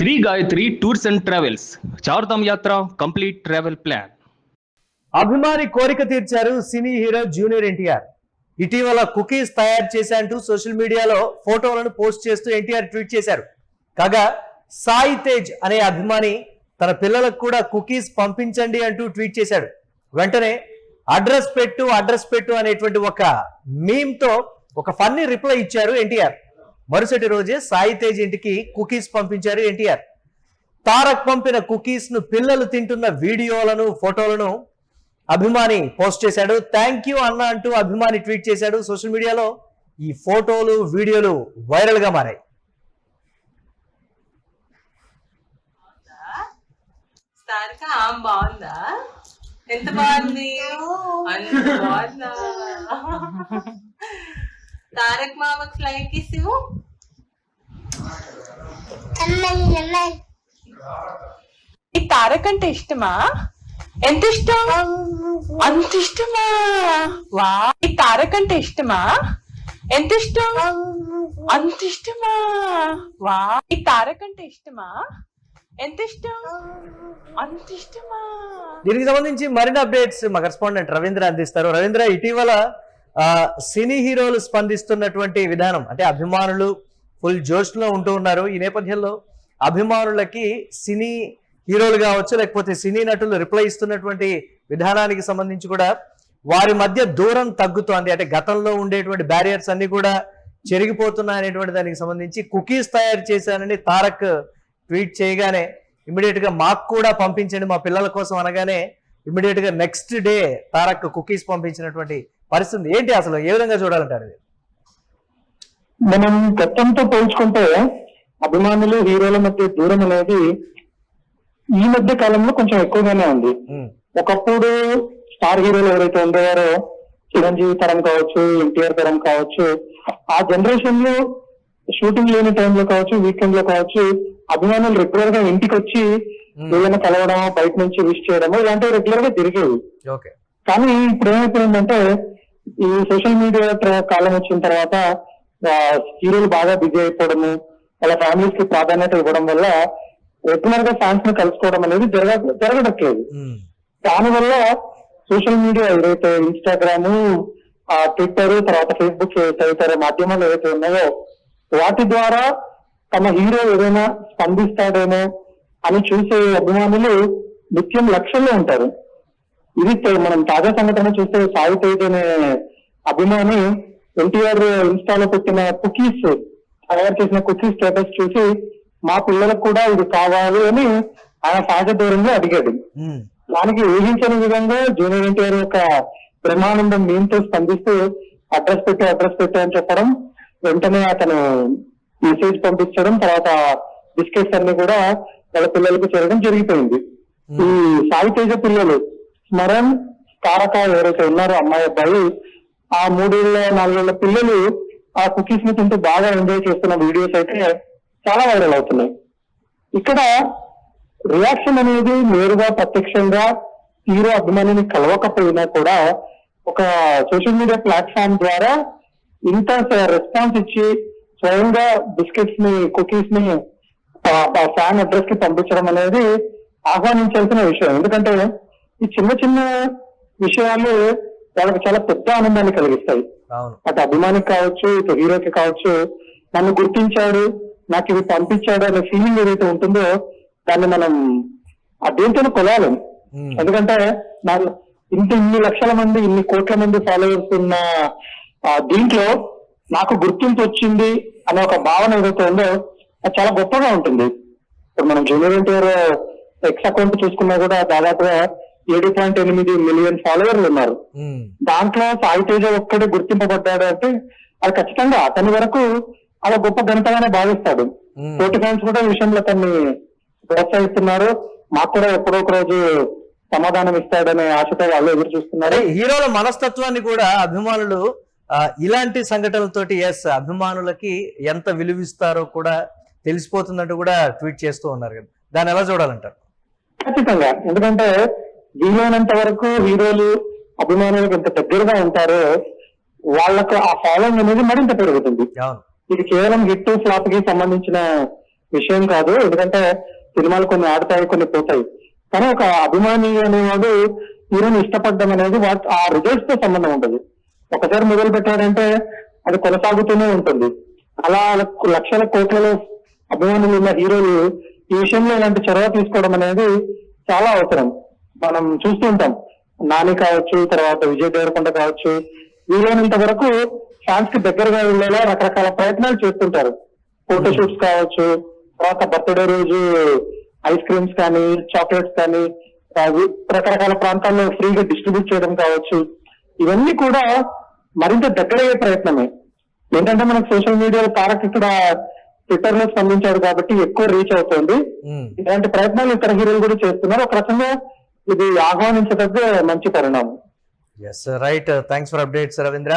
Shri Gayatri tours and travels Chardham Yatra complete travel plan. అభిమాని కోరిక తీర్చారు సినీ హీరో జూనియర్ ఎన్టీఆర్. ఇటీవల కుకీస్ తయారు చేశాంటూ సోషల్ మీడియాలో ఫోటోలను పోస్ట్ చేస్తూ ఎన్టీఆర్ ట్వీట్ చేశారు. కాగా సాయి తేజ్ అనే అభిమాని తన పిల్లలకు కూడా కుకీస్ పంపించండి అంటూ ట్వీట్ చేశాడు. వెంటనే అడ్రస్ పెట్టు అనేటువంటి ఒక మీమ్ తో ఒక ఫన్నీ రిప్లై ఇచ్చారు ఎన్టీఆర్. మరుసటి రోజే సాయి తేజ్ ఇంటికి కుకీస్ పంపించారు ఎన్టీఆర్. తారక్ పంపిన కుకీస్ ను పిల్లలు తింటున్న వీడియోలను ఫోటోలను అభిమాని పోస్ట్ చేశాడు. థ్యాంక్ యూ అన్న అంటూ అభిమాని ట్వీట్ చేశాడు. సోషల్ మీడియాలో ఈ ఫోటోలు వీడియోలు వైరల్ గా మారాయి. బాగుందా? ఎంత బాగుంది, అంత బాగుందా? తారక్ మామకు లైక్ ఇవ్వు. ఈ తారక్ అంటే ఇష్టమా? ఎంత ఇష్టం? అంత ఇష్టమా? వా, ఈ తారక్ అంటే ఇష్టమా? ఎంత ఇష్టం? అంత ఇష్టమా? వా, ఈ తారక్ అంటే ఇష్టమా? ఎంత ఇష్టం? అంత ఇష్టమా? దీనికి సంబంధించి మరిన్ని అప్డేట్స్ మా కరెస్పాండెంట్ రవీంద్ర అందిస్తారు. రవీంద్ర, ఇటీవల సినీ హీరోలు స్పందిస్తున్నటువంటి విధానం అంటే అభిమానులు ఫుల్ జోష్ లో ఉంటూ ఉన్నారు. ఈ నేపథ్యంలో అభిమానులకి సినీ హీరోలు కావచ్చు లేకపోతే సినీ నటులు రిప్లై ఇస్తున్నటువంటి విధానానికి సంబంధించి కూడా వారి మధ్య దూరం తగ్గుతోంది. అంటే గతంలో ఉండేటువంటి బ్యారియర్స్ అన్ని కూడా చెరిగిపోతున్నాయి అనేటువంటి దానికి సంబంధించి కుకీస్ తయారు చేశానని తారక్ ట్వీట్ చేయగానే ఇమ్మీడియట్ గా మాకు కూడా పంపించండి మా పిల్లల కోసం అనగానే ఇమ్మీడియట్ గా నెక్స్ట్ డే తారక్ కుకీస్ పంపించినటువంటి పరిస్థితి ఏంటి, అసలు ఏ విధంగా చూడాలంటారు? మనం గతంతో పోల్చుకుంటే అభిమానులు హీరోల మధ్య దూరం అనేది ఈ మధ్య కాలంలో కొంచెం ఎక్కువగానే ఉంది. ఒకప్పుడు స్టార్ హీరోలు ఎవరైతే ఉండేవారో చిరంజీవి తరం కావచ్చు, ఎన్టీఆర్ తరం కావచ్చు, ఆ జనరేషన్ లో షూటింగ్ లేని టైంలో కావచ్చు, వీకెండ్ లో కావచ్చు, అభిమానులు రెగ్యులర్ గా ఇంటికి వచ్చి ఏదైనా కలవడం, బయట నుంచి విష్ చేయడము ఇలాంటివి రెగ్యులర్ గా జరిగేవి. కానీ ఇప్పుడు ఏమైపోయిందంటే ఈ సోషల్ మీడియా కాలం వచ్చిన తర్వాత హీరోలు బాగా బిజీ అయిపోవడము, వాళ్ళ ఫ్యామిలీస్ కి ప్రాధాన్యత ఇవ్వడం వల్ల రెగ్యులర్ గా ఫ్యాన్స్ ని కలుసుకోవడం అనేది జరగట్లేదు. దానివల్ల సోషల్ మీడియా ఏదైతే ఇన్స్టాగ్రామ్, ట్విట్టర్, తర్వాత ఫేస్బుక్ తదితర మాధ్యమాలు ఏవైతే ఉన్నాయో వాటి ద్వారా తమ హీరో ఏదైనా స్పందిస్తాడేమో అని చూసే అభిమానులు నిత్యం లక్షల్లో ఉంటారు. ఇది మనం తాజా సంఘటన చూస్తే సాయి తేజ్ అనే అభిమాని ఎన్టీఆర్ ఇన్స్టాలో పెట్టిన కుకీస్, తయారు చేసిన కుకీస్ స్టేటస్ చూసి మా పిల్లలకు కూడా ఇది కావాలి అని ఆయన సహజ దూరంగా అడిగాడు. దానికి ఊహించని విధంగా జూనియర్ ఎన్టీఆర్ యొక్క బ్రహ్మానందం మీమ్తో స్పందిస్తూ అడ్రస్ పెట్టు అని చెప్పడం, వెంటనే అతను మెసేజ్ పంపించడం, తర్వాత బిస్కెట్స్ అన్ని కూడా వాళ్ళ పిల్లలకు చేరడం జరిగిపోయింది. ఈ సాయి తేజ పిల్లలు స్మరణ్, తారక ఎవరైతే ఉన్నారో అమ్మాయి అబ్బాయి, ఆ 3-4 పిల్లలు ఆ కుకీస్ ని తింటూ బాగా ఎంజాయ్ చేస్తున్న వీడియోస్ అయితే చాలా వైరల్ అవుతున్నాయి. ఇక్కడ రియాక్షన్ అనేది నేరుగా ప్రత్యక్షంగా హీరో అభిమానిని కలవకపోయినా కూడా ఒక సోషల్ మీడియా ప్లాట్ఫామ్ ద్వారా ఇంత రెస్పాన్స్ ఇచ్చి స్వయంగా బిస్కెట్స్ ని, కుకీస్ ని ఫ్యాన్ అడ్రస్ కి పంపించడం అనేది ఆహ్వానించాల్సిన విషయం. ఎందుకంటే ఈ చిన్న చిన్న విషయాలు వాళ్ళకి చాలా పెద్ద ఆనందాన్ని కలిగిస్తాయి. అటు అభిమానికి కావచ్చు, ఇటు హీరోకి కావచ్చు, నన్ను గుర్తించాడు, నాకు ఇవి పంపించాడు అనే ఫీలింగ్ ఏదైతే ఉంటుందో దాన్ని మనం దేంతో కొలాలి. ఎందుకంటే ఇన్ని లక్షల మంది, ఇన్ని కోట్ల మంది ఫాలోవర్స్ ఉన్న దీంట్లో నాకు గుర్తింపు వచ్చింది అనే ఒక భావన ఏదైతే ఉందో అది చాలా గొప్పగా ఉంటుంది. ఇప్పుడు మనం జూనియర్ ఎన్టీఆర్ ఎక్స్ అకౌంట్ చూసుకున్నా కూడా దాదాపుగా 7.8 మిలియన్ ఫాలోవర్లు ఉన్నారు. దాంట్లో సాయి తేజ ఒక్కడే గుర్తింపబడ్డాడు అంటే అది ఖచ్చితంగా అతని వరకు అలా గొప్ప ఘనతగానే భావిస్తాడు. తోటి ఫ్యాన్స్ కూడా ఈ విషయంలో అతన్ని ప్రోత్సహిస్తున్నారు. మాకు కూడా ఎప్పుడో ఒక రోజు సమాధానం ఇస్తాడనే ఆశతో వాళ్ళు ఎదురు చూస్తున్నారు. హీరోల మనస్తత్వాన్ని కూడా అభిమానులు ఇలాంటి సంఘటనలతోటి అభిమానులకి ఎంత విలువిస్తారో కూడా తెలిసిపోతుందంటూ కూడా ట్వీట్ చేస్తూ ఉన్నారు కదా, దాన్ని ఎలా చూడాలంటారు? ఖచ్చితంగా, ఎందుకంటే వీలైనంత వరకు హీరోలు అభిమానులకు ఎంత దగ్గరగా ఉంటారో వాళ్ళకు ఆ ఫాలోయింగ్ అనేది మరింత పెరుగుతుంది. ఇది కేవలం హిట్ ఫ్లాప్ కి సంబంధించిన విషయం కాదు. ఎందుకంటే సినిమాలు కొన్ని ఆడతాయి, కొన్ని పోతాయి. కానీ ఒక అభిమాని అనేవాడు హీరోని ఇష్టపడడం అనేది ఆ రిజల్ట్స్ తో సంబంధం ఉంటుంది. ఒకసారి మొదలు పెట్టాడంటే అది కొనసాగుతూనే ఉంటుంది. అలా లక్షల కోట్లలో అభిమానులు ఉన్న హీరోలు ఈ విషయంలో ఇలాంటి చొరవ తీసుకోవడం అనేది చాలా అవసరం. మనం చూస్తూ ఉంటాం, నాని కావచ్చు, తర్వాత విజయ్ దేవరకొండ కావచ్చు, వీలైనంత వరకు ఫ్యాన్స్ కి దగ్గరగా వెళ్ళేలా రకరకాల ప్రయత్నాలు చేస్తుంటారు. ఫోటోషూట్స్ కావచ్చు, తర్వాత బర్త్డే రోజు ఐస్ క్రీమ్స్ కానీ, చాక్లెట్స్ కానీ రకరకాల ప్రాంతాల్లో ఫ్రీగా డిస్ట్రిబ్యూట్ చేయడం కావచ్చు. ఇవన్నీ కూడా మరింత దగ్గరయ్యే ప్రయత్నమే. ఏంటంటే మనకు సోషల్ మీడియాలో తారక్ ఇక్కడ ట్విట్టర్ లో స్పందించాడు కాబట్టి ఎక్కువ రీచ్ అవుతుంది. ఇలాంటి ప్రయత్నాలు ఇతర హీరోలు కూడా చేస్తున్నారు. ఒక రకంగా ఇది ఆహ్వానించదగ్గ మంచి పరిణామం. Yes right, thanks for updates Ravindra.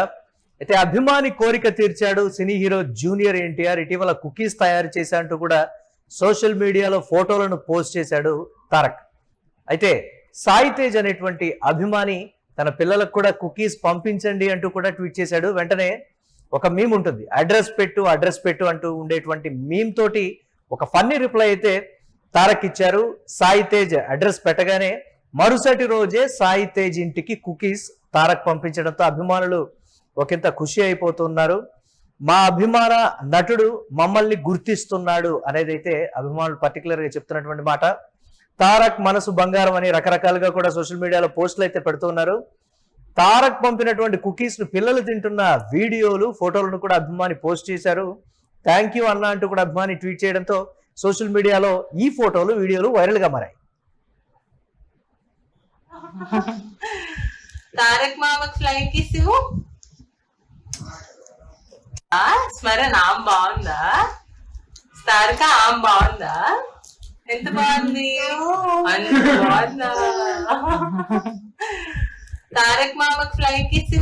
అయితే అభిమాని కోరిక తీర్చాడు సినీ హీరో జూనియర్ ఎన్టీఆర్. ఇటీవల కుకీస్ తయారు చేశాంటూ కూడా సోషల్ మీడియాలో ఫోటోలను పోస్ట్ చేశాడు తారక్. అయితే సాయి తేజ్ అనేటువంటి అభిమాని తన పిల్లలకు కూడా కుకీస్ పంపించండి అంటూ కూడా ట్వీట్ చేశాడు. వెంటనే ఒక మీమ్ ఉంటుంది, అడ్రస్ పెట్టు అంటూ ఉండేటువంటి మీమ్ తోటి ఒక ఫన్నీ రిప్లై అయితే తారక్ ఇచ్చారు. సాయి తేజ్ అడ్రస్ పెట్టగానే మరుసటి రోజే సాయి తేజ్ ఇంటికి కుకీస్ తారక్ పంపించడంతో అభిమానులు ఒకంత ఖుషి అయిపోతున్నారు. మా అభిమాన నటుడు మమ్మల్ని గుర్తిస్తున్నాడు అనేది అయితే అభిమానులు పర్టికులర్ గా చెప్తున్నటువంటి మాట. తారక్ మనసు బంగారం అని రకరకాలుగా కూడా సోషల్ మీడియాలో పోస్టులు అయితే పెడుతున్నారు. తారక్ పంపినటువంటి కుకీస్ ను పిల్లలు తింటున్న వీడియోలు, ఫోటోలను కూడా అభిమాని పోస్ట్ చేశారు. థ్యాంక్ యూ అన్న అంటూ కూడా అభిమాని ట్వీట్ చేయడంతో సోషల్ మీడియాలో ఈ ఫోటోలు, వీడియోలు వైరల్ గా మారాయి. తారక్ మామకు ఫ్లైట్ కిస్ స్మరణ ఆమె బాగుందా? తారక ఆమె బాగుందా? ఎంత బాగుంది, అంత బాగుందా? తారక్ మామకు ఫ్లైట్ కిస్